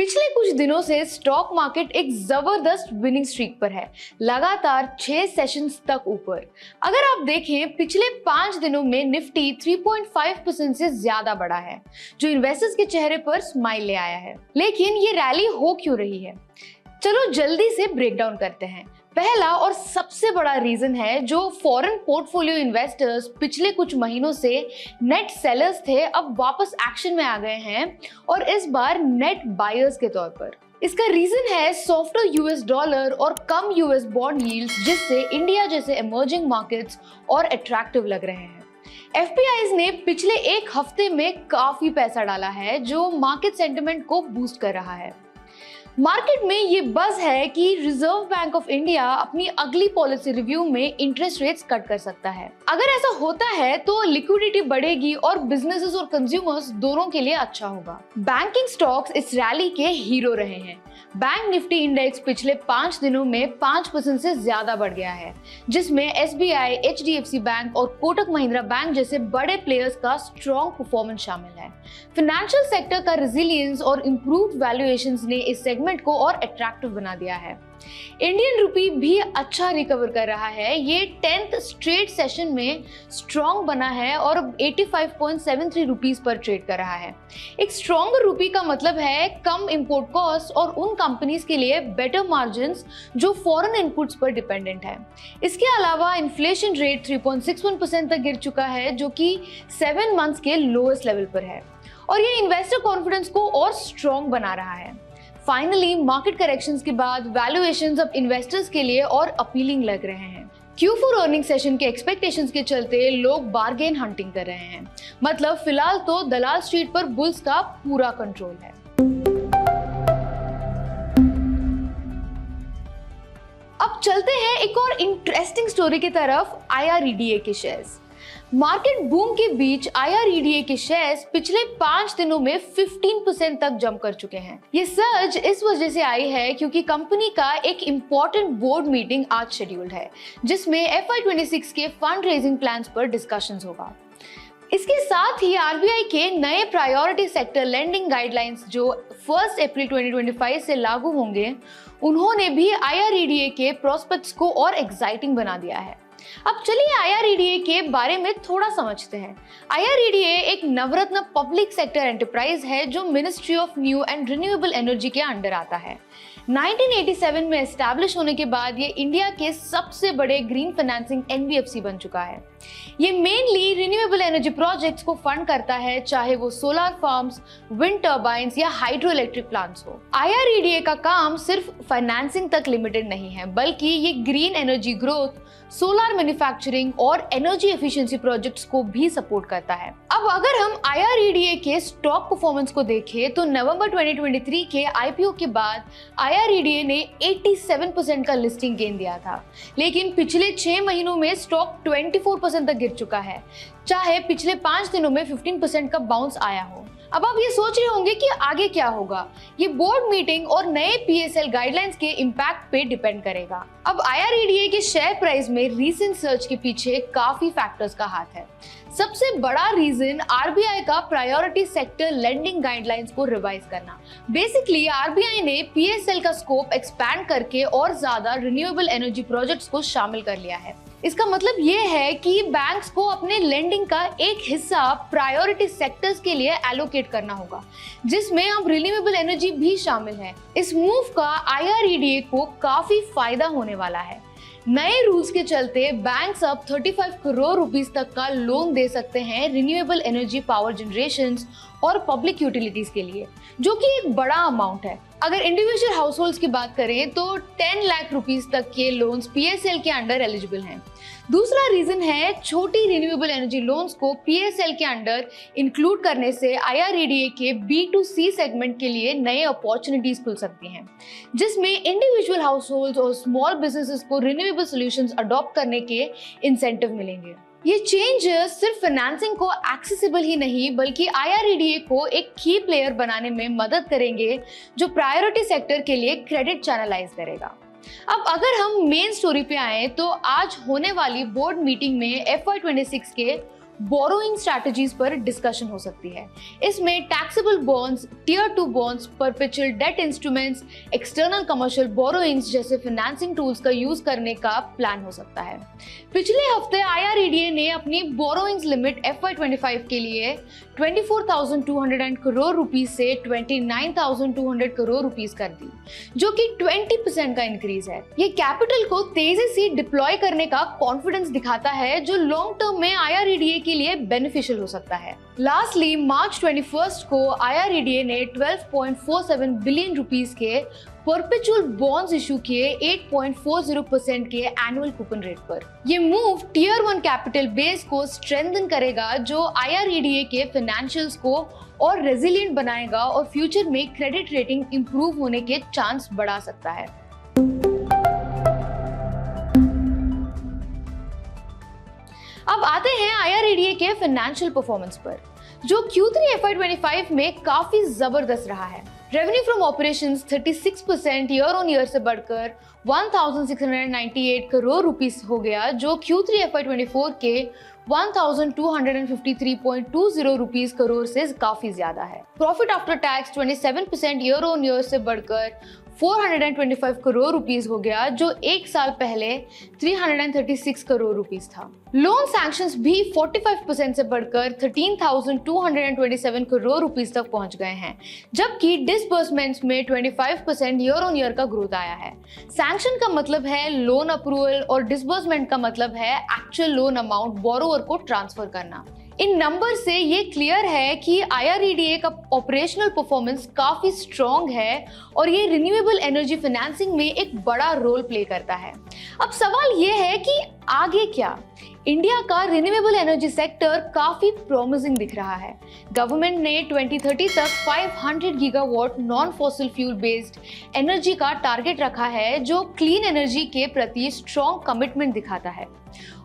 पिछले कुछ दिनों से स्टॉक मार्केट एक जबरदस्त विनिंग स्ट्रीक पर है, लगातार 6 सेशंस तक ऊपर। अगर आप देखें पिछले 5 दिनों में निफ्टी 3.5% से ज्यादा बढ़ा है, जो इन्वेस्टर्स के चेहरे पर स्माइल ले आया है। लेकिन ये रैली हो क्यों रही है, चलो जल्दी से ब्रेक डाउन करते हैं। पहला और सबसे बड़ा रीजन है जो फॉरेन पोर्टफोलियो इन्वेस्टर्स पिछले कुछ महीनों से नेट सेलर्स थे, अब वापस एक्शन में आ गए हैं और इस बार नेट बायर्स के तौर पर। इसका रीजन है सॉफ्टर यूएस डॉलर और कम यूएस बॉन्ड यील्ड्स, जिससे इंडिया जैसे इमर्जिंग मार्केट्स और अट्रैक्टिव लग रहे हैं। एफपीआईज ने पिछले एक हफ्ते में काफी पैसा डाला है, जो मार्केट सेंटिमेंट को बूस्ट कर रहा है। मार्केट में ये बज़ है कि रिजर्व बैंक ऑफ इंडिया अपनी अगली पॉलिसी रिव्यू में इंटरेस्ट रेट्स कट कर सकता है। अगर ऐसा होता है तो लिक्विडिटी बढ़ेगी और बिजनेसेस और कंज्यूमर्स दोनों के लिए अच्छा होगा। बैंकिंग स्टॉक्स इस रैली के हीरो रहे हैं। बैंक निफ्टी इंडेक्स पिछले 5 दिनों में 5% से ज्यादा बढ़ गया है, जिसमें एसबीआई, एचडीएफसी बैंक और कोटक महिंद्रा बैंक जैसे बड़े प्लेयर्स का स्ट्रॉन्ग परफॉर्मेंस शामिल है। फाइनेंशियल सेक्टर का रेजिलियंस और इंप्रूव्ड वैल्यूएशंस ने इस सेगमेंट को और अट्रैक्टिव बना दिया है। इंडियन रुपी भी अच्छा रिकवर कर रहा है। ये 10th स्ट्रेट सेशन में स्ट्रॉन्ग बना है और 85.73 रुपीस पर ट्रेड कर रहा है। एक स्ट्रॉन्गर रुपी का मतलब है कम इंपोर्ट कॉस्ट और उन कंपनीज के लिए बेटर मार्जिन्स जो फॉरेन इनपुट्स पर डिपेंडेंट है। इसके अलावा इन्फ्लेशन रेट 3.61% तक गिर चुका है, जो कि 7 मंथ्स के लोएस्ट लेवल पर है और ये इन्वेस्टर कॉन्फिडेंस को और स्ट्रॉन्ग बना रहा है। फाइनली मार्केट करेक्शंस के बाद वैल्यूएशंस अब इन्वेस्टर्स के लिए और अपीलिंग लग रहे हैं। Q4 अर्निंग सेशन के एक्सपेक्टेशंस के चलते लोग बार्गेन हंटिंग कर रहे हैं। मतलब फिलहाल तो दलाल स्ट्रीट पर बुल्स का पूरा कंट्रोल है। अब चलते हैं एक और इंटरेस्टिंग स्टोरी की तरफ, IREDA के शेयर्स। मार्केट बूम के बीच IREDA के शेयर्स पिछले 5 दिनों में 15% तक जंप कर चुके हैं। ये सर्ज इस वजह से आई है क्योंकि कंपनी का एक इम्पोर्टेंट बोर्ड मीटिंग आज शेड्यूल्ड है, जिसमें FY26 के फंड रेजिंग प्लान्स पर डिस्कशंस होगा। इसके साथ ही आरबीआई के नए प्रायोरिटी सेक्टर लेंडिंग गाइडलाइंस जो 1 अप्रैल 2025 से लागू होंगे, उन्होंने भी IREDA के प्रोस्पेक्ट्स को और एक्साइटिंग बना दिया है। अब चलिए IREDA के बारे में थोड़ा समझते हैं। IREDA एक नवरत्न पब्लिक सेक्टर एंटरप्राइज है जो ministry of new and renewable energy के अंडर आता है। 1987 में एस्टैब्लिश होने के बाद ये इंडिया के सबसे बड़े ग्रीन फाइनेंसिंग NBFC बन चुका है। ये मेनली रिन्यूएबल एनर्जी प्रोजेक्ट्स को फंड करता है, चाहे वो सोलर फार्म्स, विंड टर्बाइंस या हाइड्रो इलेक्ट्रिक प्लांट्स हो। IREDA का काम सिर्फ फाइनेंसिंग तक लिमिटेड नहीं है, बल्कि ये green energy growth, solar manufacturing और एनर्जी एफिशिएंसी प्रोजेक्ट्स को भी सपोर्ट करता है। अब अगर हम IREDA के स्टॉक परफॉर्मेंस को देखें तो नवंबर 2023 के IPO के बाद IREDA ने 87% का लिस्टिंग गेन दिया था, लेकिन पिछले 6 महीनों में स्टॉक 24% तक गिर चुका है, चाहे पिछले 5 दिनों में 15% का बाउंस आया हो। अब आप ये सोच रहे होंगे कि आगे क्या होगा। ये बोर्ड मीटिंग और नए PSL गाइडलाइंस के इम्पैक्ट पे डिपेंड करेगा। अब IREDA के शेयर प्राइस में रीसेंट सर्च के पीछे काफी फैक्टर्स का हाथ है। सबसे बड़ा रीजन आरबीआई का प्रायोरिटी सेक्टर लेंडिंग गाइडलाइंस को रिवाइज करना। बेसिकली आरबीआई ने PSL का स्कोप एक्सपैंड करके और ज्यादा रिन्यूएबल एनर्जी प्रोजेक्ट्स को शामिल कर लिया है। इसका मतलब ये है कि बैंक्स को अपने लेंडिंग का एक हिस्सा प्रायोरिटी सेक्टर्स के लिए एलोकेट करना होगा, जिसमें अब रिन्यूएबल एनर्जी भी शामिल है। इस मूव का IREDA को काफी फायदा होने वाला है। नए रूल्स के चलते बैंक्स अब 35 करोड़ रुपीस तक का लोन दे सकते हैं रिन्यूएबल एनर्जी पावर जनरेशन और पब्लिक यूटिलिटीज के लिए, जो कि एक बड़ा अमाउंट है। अगर इंडिविजुअल हाउसहोल्ड्स की बात करें तो 10 लाख रुपीस तक के लोन्स PSL के अंडर एलिजिबल हैं। दूसरा रीजन है छोटी रिन्यूएबल एनर्जी लोन्स को PSL के अंडर इंक्लूड करने से IREDA के B2C सेगमेंट के लिए नए अपॉर्चुनिटीज खुल सकती हैं, जिसमें इंडिविजुअल हाउसहोल्ड्स और स्मॉल बिजनेसेस को रिन्यूएबल सॉल्यूशंस अडॉप्ट करने के इंसेंटिव मिलेंगे। ये चेंजेस सिर्फ फाइनेंसिंग को एक्सेसिबल ही नहीं, बल्कि IREDA को एक की प्लेयर बनाने में मदद करेंगे, जो प्रायोरिटी सेक्टर के लिए क्रेडिट चैनलाइज करेगा। अब अगर हम मेन स्टोरी पे आए तो आज होने वाली बोर्ड मीटिंग में FY26 के बोरोइंग स्ट्रैटेजीज पर डिस्कशन हो सकती है। इसमें taxable bonds, tier 2 bonds, perpetual debt instruments, external commercial borrowings जैसे फाइनेंसिंग टूल्स का यूज करने का प्लान हो सकता है। पिछले हफ्ते IREDA ने अपनी बोरोइंग्स लिमिट FY25 के लिए 24,200 करोड़ रुपीस से 29,200 करोड़ रुपीस कर दी, जो कि 20% का इंक्रीज है। ये कैपिटल को तेजी से डिप्लॉय करने का कॉन्फिडेंस दिखाता है, जो लॉन्ग टर्म में IREDA के लिए बेनिफिशियल हो सकता है। लास्टली, मार्च 21 को IREDA ने 12.47 बिलियन रुपीस के परपेचुअल बॉन्ड्स इशू किए 8.40% के एनुअल कूपन रेट पर। ये मूव टियर 1 कैपिटल बेस को स्ट्रेंथन करेगा, जो IREDA के फाइनेंशियल्स को और रेजिलिएंट बनाएगा और फ्यूचर में क्रेडिट रेटिंग इंप्रूव होने के चांस बढ़ा सकता है। अब आते हैं IREDA के फाइनेंशियल परफॉर्मेंस पर, जो Q3 FY25 में काफी जबरदस्त रहा है। Revenue from operations 36% year on year से बढ़कर 1,698 करोड़ रुपीस हो गया, जो Q3 FY24 के 1,253.20 रुपीस करोड़ से काफी ज्यादा है। Profit after tax 27% year on year से बढ़कर 425 करोड़ रुपीस हो गया, जो एक साल पहले 336 करोड़ रुपीस था। लोन सैंक्शंस भी 45% से बढ़कर 13,227 करोड़ रुपीस तक पहुंच गए हैं, जबकि डिसबर्समेंट्स में 25% ईयर ऑन ईयर का ग्रोथ आया है। सैंक्शन का मतलब है लोन अप्रूवल और डिसबर्समेंट का मतलब है एक्चुअल लोन अमाउंट बोरोवर को ट्रांसफर करना। इन नंबर से ये क्लियर है कि IREDA का ऑपरेशनल परफॉर्मेंस काफी स्ट्रॉन्ग है और ये रिन्यूएबल एनर्जी फाइनेंसिंग में एक बड़ा रोल प्ले करता है। अब सवाल ये है कि आगे क्या? इंडिया का रिन्यूएबल एनर्जी सेक्टर काफी प्रॉमिसिंग दिख रहा है। गवर्नमेंट ने 2030 तक 500 gigawatt non fossil fuel based energy का टारगेट रखा है, जो क्लीन एनर्जी के प्रति स्ट्रॉन्ग कमिटमेंट दिखाता है।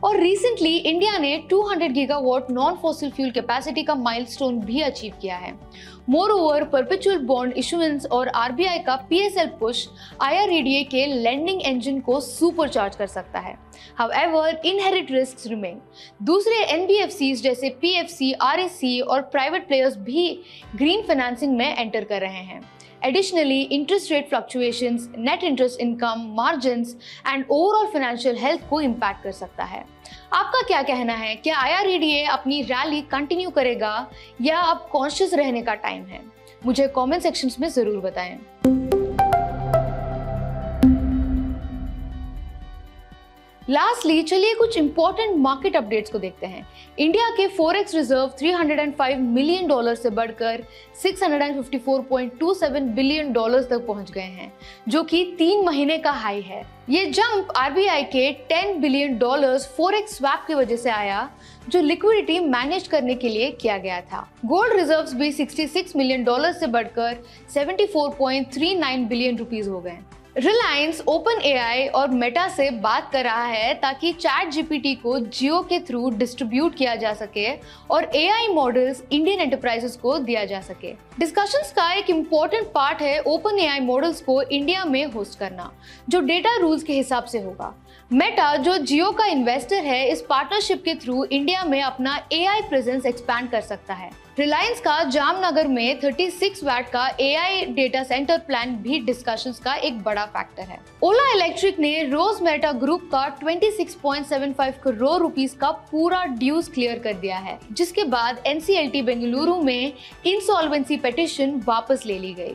और रिसेंटली इंडिया ने 200 gigawatt non fossil fuel capacity का माइलस्टोन भी अचीव किया है। मोरओवर, परपेचुअल बॉन्ड इशुएंस और RBI का PSL पुश IREDA के लेंडिंग इंजन को सुपरचार्ज कर सकता है। However, inherent risks remain. दूसरे NBFCs जैसे PFC, REC और प्राइवेट प्लेयर्स भी ग्रीन फाइनेंसिंग में एंटर कर रहे हैं। Additionally, interest rate fluctuations, net interest income, margins and overall financial health को impact कर सकता है। आपका क्या कहना है? क्या IREDA अपनी रैली कंटिन्यू करेगा या अब कॉन्शियस रहने का टाइम है? मुझे कमेंट सेक्शंस में जरूर बताएं। लास्टली, चलिए कुछ इंपॉर्टेंट मार्केट अपडेट्स को देखते हैं। इंडिया के फॉरेक्स रिजर्व $305 मिलियन से बढ़कर $654.27 बिलियन तक पहुंच गए हैं, जो कि 3 महीने का हाई है। ये जंप RBI के $10 बिलियन फॉरेक्स स्वैप की वजह से आया, जो लिक्विडिटी मैनेज करने के लिए किया गया था। गोल्ड रिजर्व्स भी $66 मिलियन से बढ़कर 74.39 बिलियन रुपीस हो गए। रिलायंस OpenAI और मेटा से बात कर रहा है ताकि ChatGPT को जियो के थ्रू डिस्ट्रीब्यूट किया जा सके और AI मॉडल्स इंडियन एंटरप्राइजेस को दिया जा सके। डिस्कशंस का एक इम्पोर्टेंट पार्ट है OpenAI मॉडल्स को इंडिया में होस्ट करना, जो डेटा रूल्स के हिसाब से होगा। मेटा, जो जियो का इन्वेस्टर है, इस पार्टनरशिप के थ्रू इंडिया में अपना AI प्रेजेंस एक्सपैंड कर सकता है। रिलायंस का जामनगर में 36 वैट का AI डेटा सेंटर प्लान भी डिस्कशंस का एक बड़ा फैक्टर है। ओला इलेक्ट्रिक ने रोज मेटा ग्रुप का 26.75 करोड़ रुपीस का पूरा ड्यूज क्लियर कर दिया है, जिसके बाद NCLT बेंगलुरु में इंसॉल्वेंसी पिटीशन वापस ले ली गई।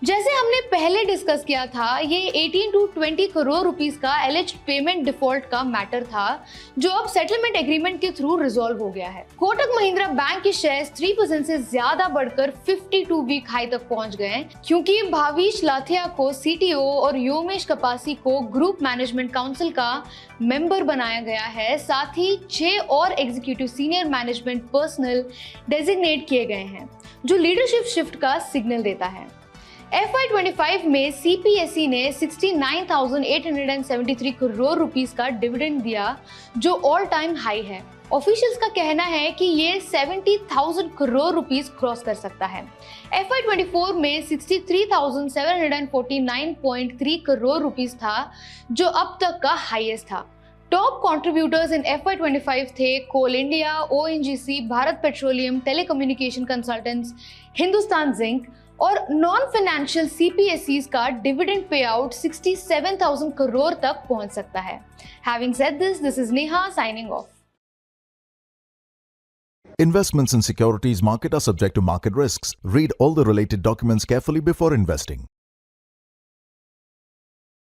जैसे हमने पहले डिस्कस किया था, ये 18 to 20 करोड़ रुपीस का एलिज्ड पेमेंट डिफॉल्ट का मैटर था, जो अब सेटलमेंट एग्रीमेंट के थ्रू रिजॉल्व हो गया है। कोटक महिंद्रा बैंक के शेयर्स 3% से ज्यादा बढ़कर 52 वीक हाई तक पहुंच गए, क्योंकि भाविश लाथिया को CTO और योमेश कपासी को ग्रुप मैनेजमेंट काउंसिल का मेंबर बनाया गया है। साथ ही 6 और executive senior management personal designate किए गए हैं, जो लीडरशिप शिफ्ट का सिग्नल देता है। FY25 में CPSE ने 69,873 करोड़ रुपीस का डिविडेंड दिया, जो ऑल टाइम हाई है। ऑफिशियल्स का कहना है कि ये 70,000 करोड़ रुपीस क्रॉस कर सकता है। FY24 में 63,749.3 करोड़ रुपीस था, जो अब तक का हाईएस्ट था। टॉप कंट्रीब्यूटर्स इन FY25 थे coal India, ONGC, Bharat petroleum, telecommunication consultants, Hindustan zinc और नॉन फाइनेंशियल CPSEs का डिविडेंड पे आउट 67,000 करोड़ तक पहुंच सकता है। Having said this, this is Neha signing off. Investments in securities market are subject to market risks. Read all the related documents carefully before investing.